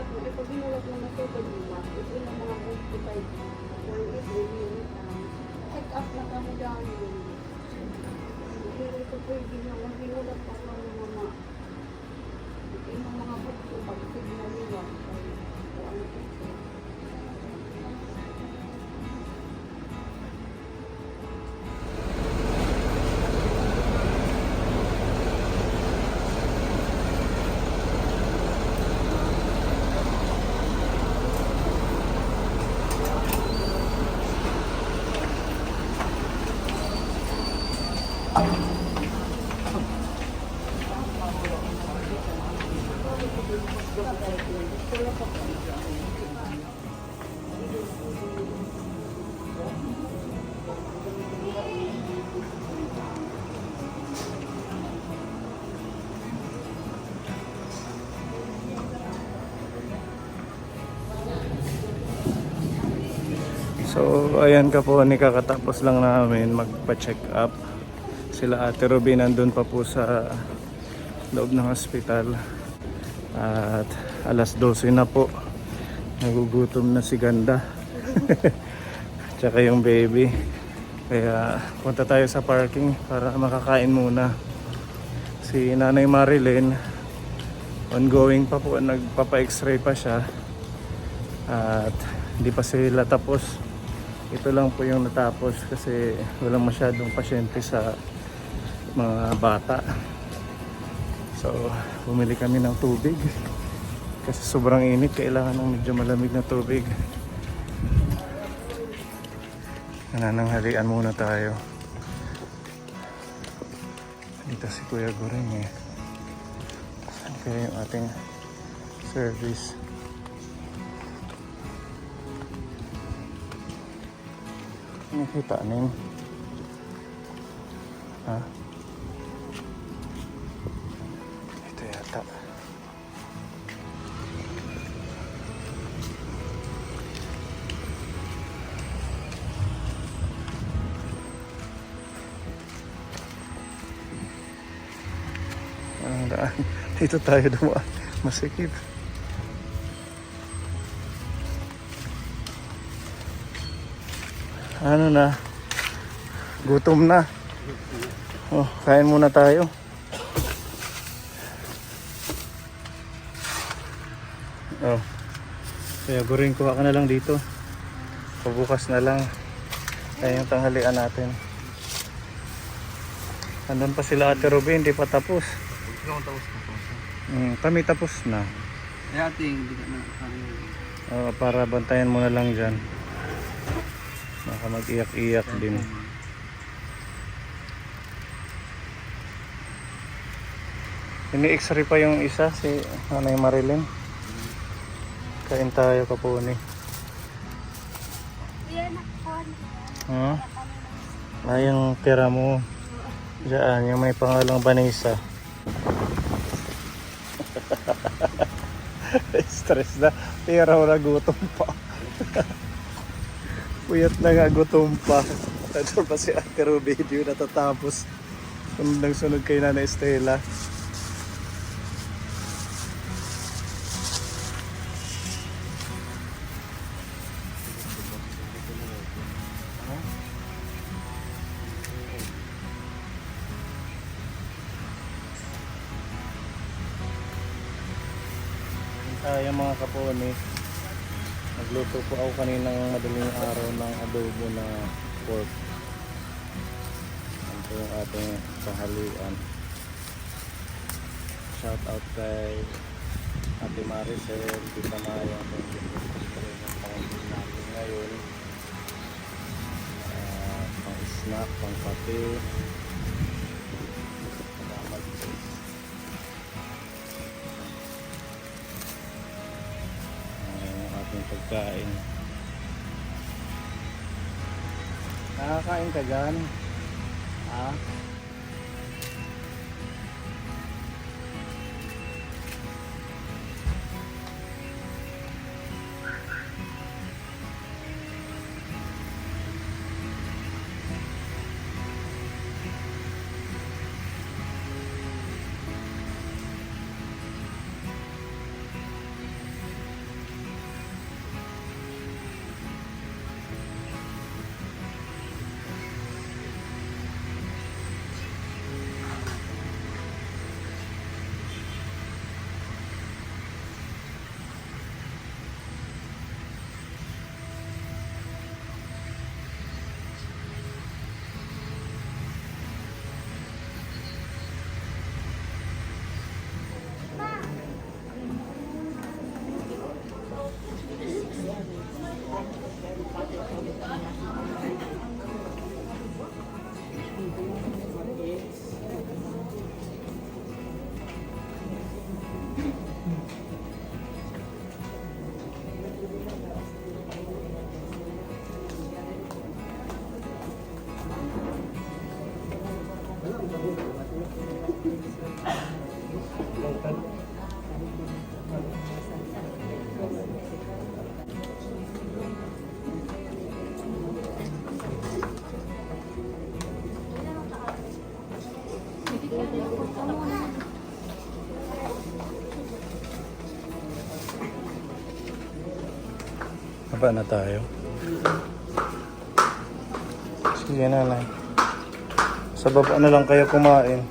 binuhat mo, pag binuhat mo na ito, pag-iwas, ito yung mga 45 for it, yun, check up na kami dyan. Pero ito po yung binuhat pa ng mga yung mga bukso, pag-signal nila, kung ano ito. So ayan ka po, kakatapos lang namin magpa-check up. Sila Ate Ruby nandun pa po sa loob ng hospital. At alas 12 na po. Nagugutom na si Ganda. Tsaka yung baby. Kaya punta tayo sa parking para makakain muna. Si Nanay Marilyn, ongoing pa po, nagpapa-x-ray pa siya. At hindi pa sila tapos. Ito lang po yung natapos kasi walang masyadong pasyente sa mga bata. So bumili kami ng tubig kasi sobrang init, kailangan ng medyo malamig na tubig. Nananghalian muna tayo. Dito si Kuya Goreng eh. Saan kaya yung ating service? Nakita nin. Ha? Ito yata. Dito tayo dumaan. Masikip. Ano na? Gutom na. Oh, kain muna tayo. Oh. Kaya Goreng, kuha ka na lang dito. Pabukas na lang. Kaya yung tanghalian natin. Andun pa sila Ate Ruby, hindi pa tapos. Kami tapos na. Para bantayan mo na lang dyan. Baka mag-iyak-iyak din. Ini-x-ray pa yung isa, si Nanay Marilyn. Kain tayo kapuni. Yung tira mo diyan, yung may pangalang Vanessa. Stress na, pero wala, gutom pa. Puyat na nga, gutom pa. Ito pa si Ate Ruby, hindi natatapos. Sunod kay Nanay Estela. Tayo mga kaponi. Nagluto po ako kaninang madaling araw ng adobo na pork. Ito yung ating tanghalian. Shout out kay Ate Maricel, Tita Maya, kung gusto rin yung pangin natin ngayon. Pang snack, pang kape. Salamat po. Ating pagkain. Nakakain ka dyan? Ha? Baba na tayo. Sige na lang. Sa baba na lang kayo kumain.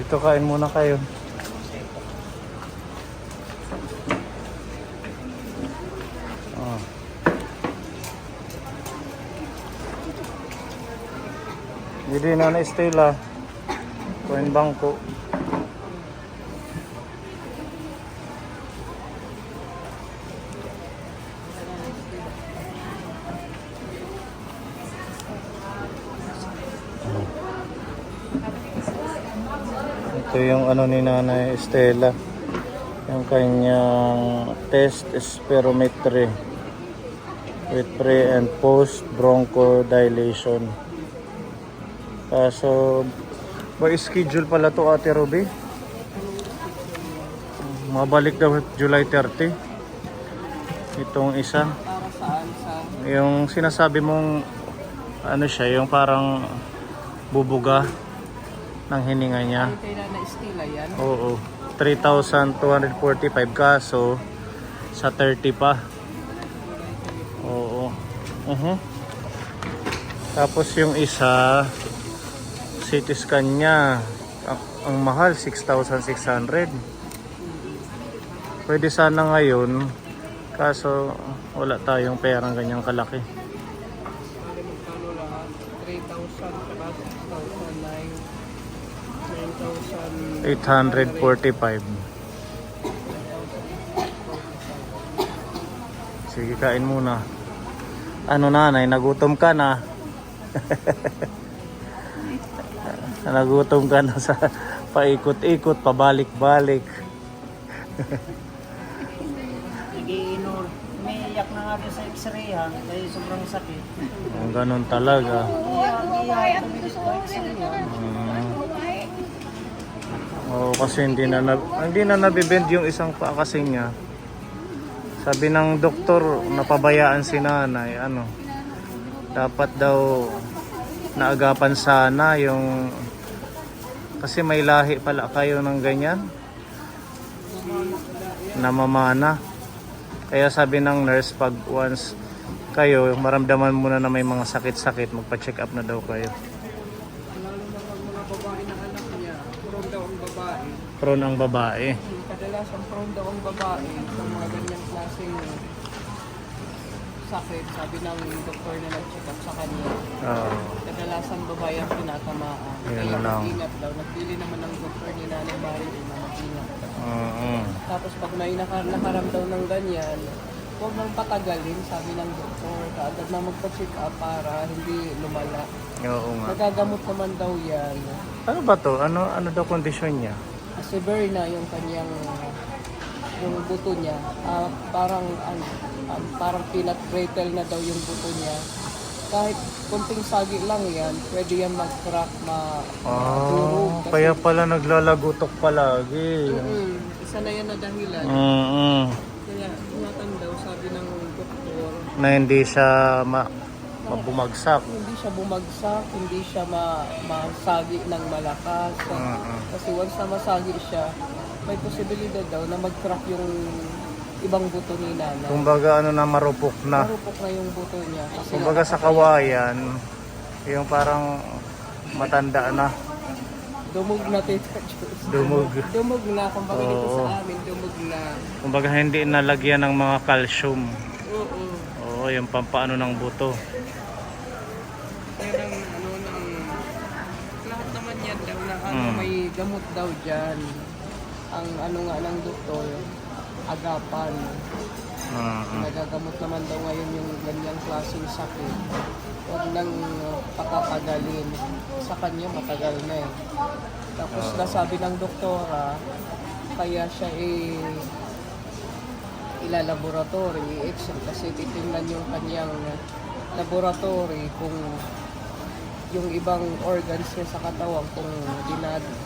Dito kain muna kayo. Oh. Hindi na na-Stella. Kuhin bangko. Ito yung ano ni Nanay Estela, yung kanyang test spirometry with pre and post bronchodilation. Kaso by schedule pala to Ate Ruby. Mabalik daw July 30 itong isa. Para saan sa... Yung sinasabi mong ano siya, yung parang bubuga ng hininga niya. Kailan na Estela yan? Oo, 3,245 kaso sa 30 pa. Oo. Tapos yung isa, CT scan niya, ang mahal 6,600. Pwede sana ngayon, kaso wala tayong perang ganyang kalaki. Bali magkano lahat? 3,000 saka 6,000, 845. Sige, kain muna. Ano nanay, nagutom ka na? Nagutom ka na sa paikot-ikot, pabalik-balik. Nag-iinor. Umiiyak na nga din sa x-ray ha. Dahil sobrang sakit. Ang ganun talaga. Iyak. Tumilis sa x-ray ha. Oo, kasi hindi na nabibend yung isang paa kasi niya. Sabi ng doktor, napabayaan si nanay, ano, dapat daw naagapan sana yung, kasi may lahi pala kayo ng ganyan, namamana. Kaya sabi ng nurse, pag once kayo, maramdaman muna na may mga sakit-sakit, magpa-check up na daw kayo. Lalo na pag mga babae na anak niya, prone daw ang babae. Prone ang babae. Kadalasan prone daw ang babae sa mga ganyang klaseng sakit. Sabi ng doktor na nag-check up sa kanya. Oo. Kadalasan babae ang tinatamaan. Yan Kaya lang. mag-ingat daw. Nagpili naman ng doktor ni Nanay Marilyn na mag-ingat daw. Tapos pag may nakaramdaw ng ganyan, huwag nang patagalin, sabi ng doktor. Kaagad na magpa-check up para hindi lumala. Oo nga. Nagagamot naman daw yan. Ano ba to? Ano daw kondisyon niya? Severe na yung kanyang yung buto niya. Parang parang peanut brittle na daw yung buto niya. Kahit kunting sagi lang yan, pwede yan mag-crack, durog. Kasi- Kaya pala naglalagutok palagi. Isa na yan na dahilan. Kaya ingatan daw, sabi ng doktor, Na hindi siya mabumagsak. hindi siya bumagsak, hindi siya masagi ng malakas. Kasi once na masagi siya, may posibilidad daw na mag-crack yung ibang buto ni Nanay. Kumbaga marupok na. Marupok na yung buto niya. Kasi Kumbaga sa kawayan, yung parang matanda na. dumog na, Tita Diyos. Dumog. Dumog na, kumbaga dito Oo. sa amin, dumog na. Kumbaga hindi nalagyan ng mga calcium. Oo. Oo, yung pampaano ng buto. Kaya lahat naman yan daw na may gamot daw dyan. Ang nga ng doktor, agapan. Nagagamot naman daw ngayon yung ganyang klaseng sakit. Huwag nang patatagalin. Sa kanya matagal na eh. Tapos nasabi ng doktora, kaya siya ilalaboratory, i-exam kasi titingnan yung kanyang laboratory kung yung ibang organs niya sa katawan kung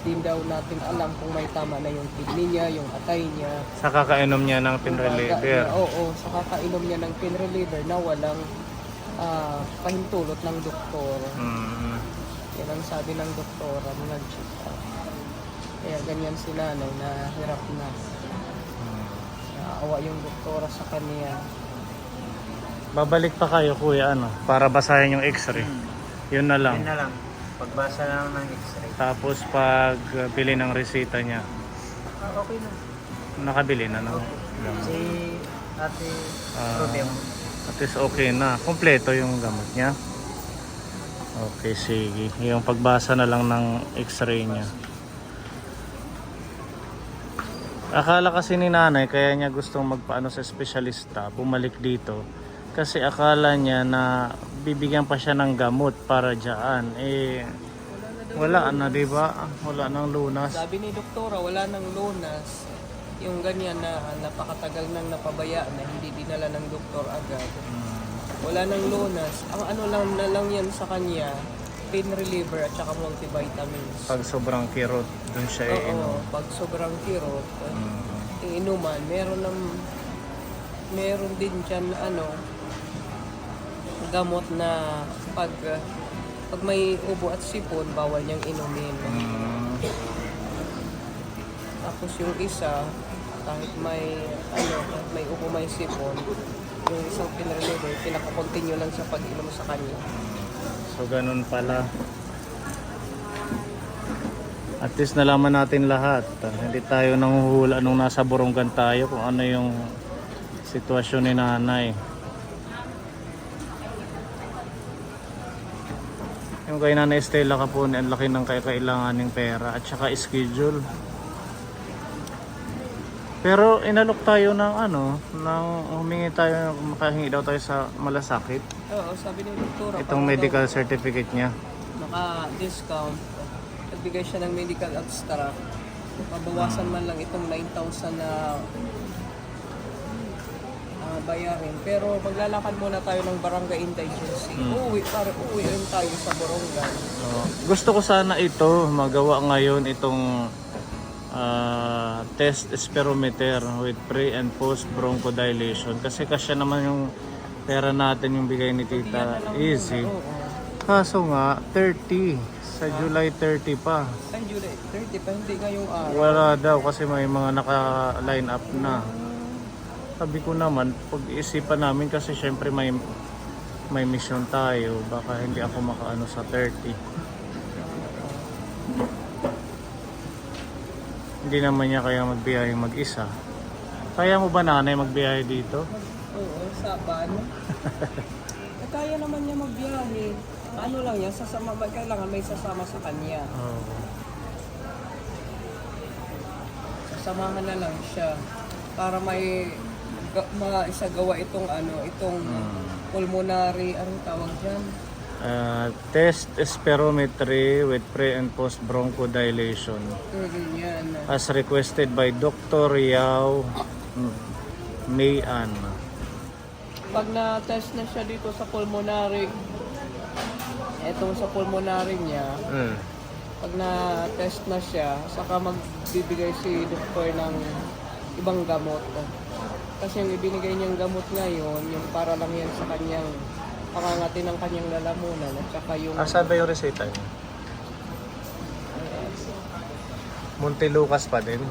din daw natin alam kung may tama na yung kidney niya, yung atay niya. Sa kakainom niya ng pain yung baga reliever. niya. Oo, sa kakainom niya ng pain reliever na walang pahintulot ng doktor. Mm. Yan ang sabi ng doktora nung nag-check up. Kaya ganyan si nanay na hirap na. Naawa yung doktora sa kanya. Babalik pa kayo kuya ano, para basahin yung x-ray. Yun na lang. Yun na lang. Pagbasa lang ng x-ray. Tapos pag bili ng resita niya, Okay na. nakabili na no? Si Ate Ah. Rubio. At least okay na. Kompleto yung gamot niya. Okay, sige. Yung pagbasa na lang ng x-ray niya. Akala kasi ni nanay, kaya niya gustong magpaano sa espesyalista, bumalik dito. Kasi akala niya na bibigyan pa siya ng gamot para dyan. Eh, wala na, di ba? Wala nang lunas. Sabi ni doktora, wala nang lunas. Yung ganyan na napakatagal nang napabaya na hindi dinala ng doktor agad. Wala nang lunas. Ang ano lang na lang yan sa kanya, pain reliever at saka multivitamins. Pag sobrang kirot, dun siya iinom. Oo, pag sobrang kirot, Mm. iinuman, meron din dyan gamot na pag may ubo at sipon, bawal niyang inumin. Mm. Tapos yung isa, kahit may ubo, may sipon, yung isang pain reliever, pinaka-continue lang sa pag-inom sa kanya. So ganun pala. At least nalaman natin lahat. Hindi tayo nanghuhula nung nasa Borongan tayo kung ano yung sitwasyon ni nanay. Yung kay Nanay Estela Capone, ang laki ng kailanganing pera at saka schedule. Pero inalok tayo ng humingi tayo, makahingi daw tayo sa malasakit. Oo, sabi ni doktora, Itong para medical daw certificate niya. maka-discount, nagbigay siya ng medical abstract. Mabawasan man lang itong 9,000 na bayarin. Pero maglalakad muna tayo ng barangay indigency. Uwi rin tayo sa Borongan. Gusto ko sana ito magawa ngayon itong test spirometer with pre and post bronchodilation kasi kasya naman yung pera natin yung bigay ni Tita Easy. Kaso nga 30 sa July 30 pa. Ay, July 30 pa, hindi ngayong araw. Wala daw kasi may mga naka-line up na. Sabi ko naman, pag-iisipan namin kasi syempre may mission tayo. Baka hindi ako makaano sa 30. Hindi naman niya kaya magbiyahe mag-isa. Kaya mo ba nanay magbiyahe dito? Oo, Saban. Kaya naman niya magbiyahe. Ano lang yan, kailangan may sasama sa kanya. Oo. Sasamahan na lang siya para may maisagawa itong pulmonary, anong tawag dyan? Test spirometry with pre and post bronchodilation Yan. as requested by Dr. Yao Mayan. Pag na-test na siya dito sa pulmonary, etong sa pulmonary niya, pag na-test na siya, saka magbibigay si doktor ng ibang gamot. Kasi yung ibinigay niyang gamot ngayon, yung para lang yan sa kanyang pangangati ng kanyang lalamunan at saka yung Asa ba yung reseta niya? Montelucas pa din.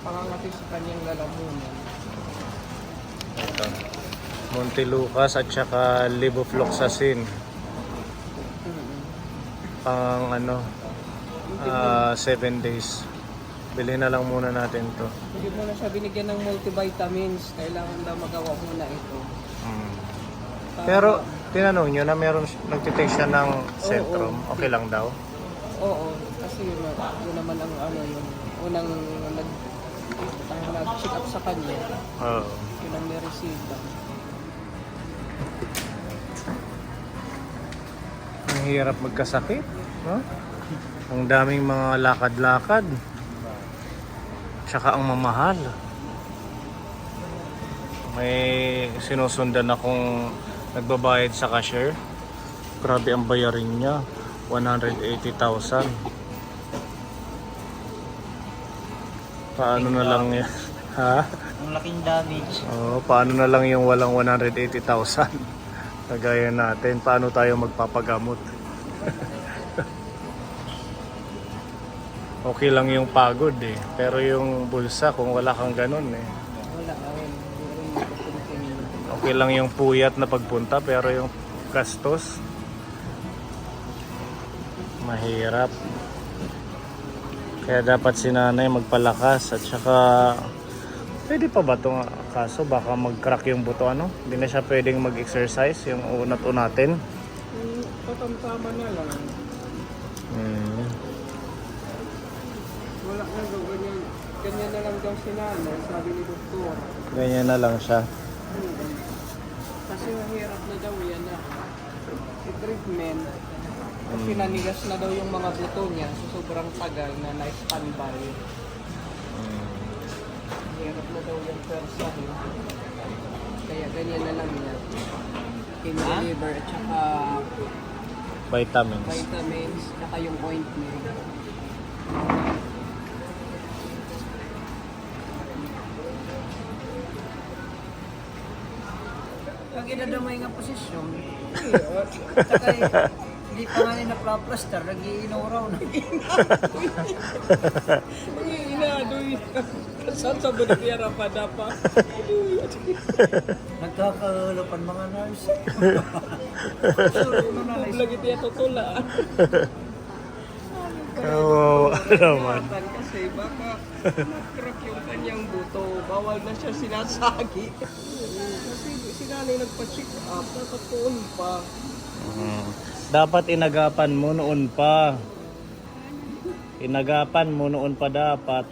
pangangati sa kanyang lalamunan. Ito. Montelucas at saka levofloxacin. Pang 7 days. Bilhin na lang muna natin to. Hindi mo na siya binigyan ng multivitamins. Kailangan daw magawa muna ito. Pero tinanong nyo na meron nagtitake siya ng Centrum. Okay lang daw? Oo, kasi yun naman ang yung unang nag-check up sa kanya. Oo. Yun ang niresita. Ang hirap magkasakit. No? Ang daming mga lakad-lakad. Tsaka ang mamahal. May sinusundan akong nagbabayad sa cashier. Grabe ang bayarin niya. 180,000. Paano na lang yan? Ha? Ang laking damage. Oh, paano na lang yung walang 180,000? Kagaya natin, paano tayo magpapagamot? Okay lang yung pagod eh. Pero yung bulsa, kung wala kang ganun eh. Wala ka rin. Hindi rin makapunting. Okay lang yung puyat na pagpunta, pero yung gastos, mahirap. Kaya dapat si nanay magpalakas at saka pwede pa ba itong kaso? Baka mag-crack yung buto ano? Hindi na siya pwedeng mag-exercise yung unat-unatin. Patamtama na lang. Wala na daw ganyan. Ganyan na lang daw si nanay, sabi ni doktor. Ganyan na lang siya. Kasi mahirap na daw yan na i-treatment. Kasi nanigas na daw yung mga buto niya sa sobrang tagal na na-standby. Mahirap na daw yung person. Kaya ganyan na lang yan. Kino-liver at saka Vitamins. vitamins, saka yung ointment. Pag inadamay nga posisyon, saka hindi pa nga na-plaster, nag-iinuraw na. Inadoy. Saan sa Budapira pa dapat? Nagkakalapan mga nurse. Lagi tiya tutula. Kawawa naman. Kasi baka mag-crack yung kanyang buto. Bawal na siya sinasagi. Kasi si nanay nagpa-check up. Dapat tuon pa. Dapat inagapan mo noon pa. Inagapan mo noon pa dapat.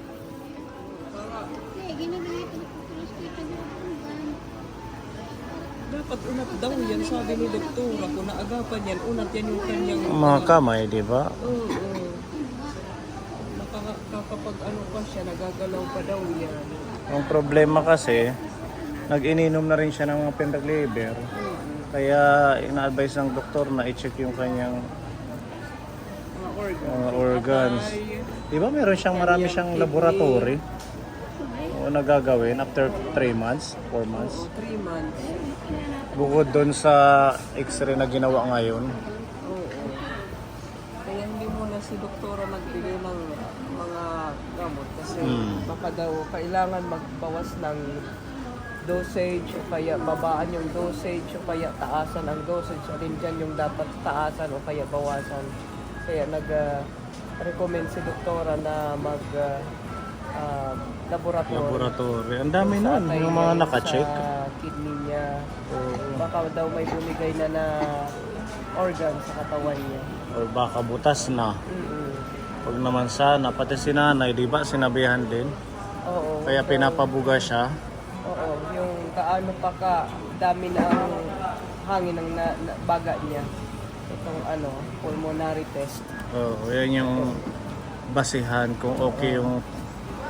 Dapat unat daw yan. Sabi ni doktora kung naagapan yan, unat yan yung kanyang... Mga kamay, di ba? Oo. Nakakapag ano pa siya, nagagalaw pa daw yan. Ang problema kasi, nag-ininom na rin siya ng mga pain reliever. Kaya ina-advise ng doktor na i-check yung kanyang Mga organ. mga organs. Di ba meron siyang marami siyang laboratory? O nagagawin after 3 months, 4 months. Oo, 3 months. Bukod doon sa x-ray na ginawa ngayon. Oo. Kaya hindi muna si doktora nagbigay ng mga gamot kasi baka daw kailangan magbawas ng dosage o kaya babaan yung dosage o kaya taasan ang dosage. Alin dyan yung dapat taasan o kaya bawasan. Kaya nag-recommend si doktora na laboratory. Laboratory. Ang dami nun, yung mga naka-check. Sa kidney niya. Baka daw may bumigay na organ sa katawan niya. Or baka butas na. Pag naman sana, pati si nanay, di ba sinabihan din? Oo. Kaya pinapabuga siya. Oo, yung kaano pa ka dami na ang hangin ng baga niya. Itong pulmonary test. Oo, yan yung basihan kung okay yung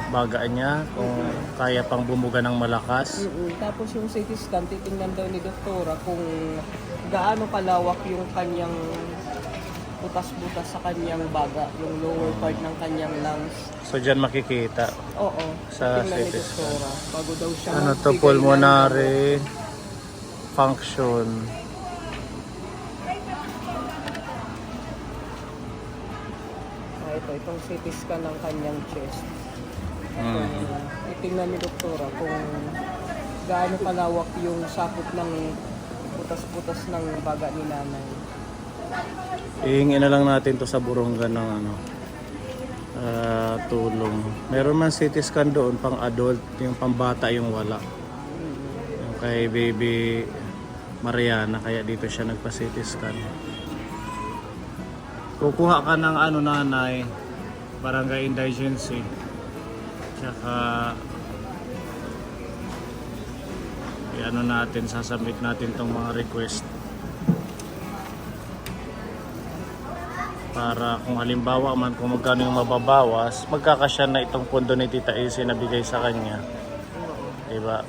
baga niya, kung kaya pang bumuga ng malakas. Tapos yung CT scan, titingnan daw ni doktora kung gaano kalawak yung kanyang butas-butas sa kanyang baga, yung lower part ng kanyang lungs. So dyan makikita. Oo, Sa titingnan ni CT scan. doktora bago daw siya Ano to, magbigay ng- pulmonary function. Itong CT scan ng kanyang chest. Titingnan ni doktora kung gaano kalawak yung sakop ng butas-butas ng baga ni nanay. Ihingi na lang natin to sa burunggan ng tulong. Meron man CT scan doon pang adult, yung pambata yung wala. Yung kay baby Mariana, kaya dito siya nagpa CT scan. Kukuha ka ng nanay, barangay indigency. Tsaka natin, sasubmit natin tong mga request. Para kung halimbawa man kung magkano yung mababawas, magkakasya na itong pondo ni Tita AC na bigay sa kanya. Diba?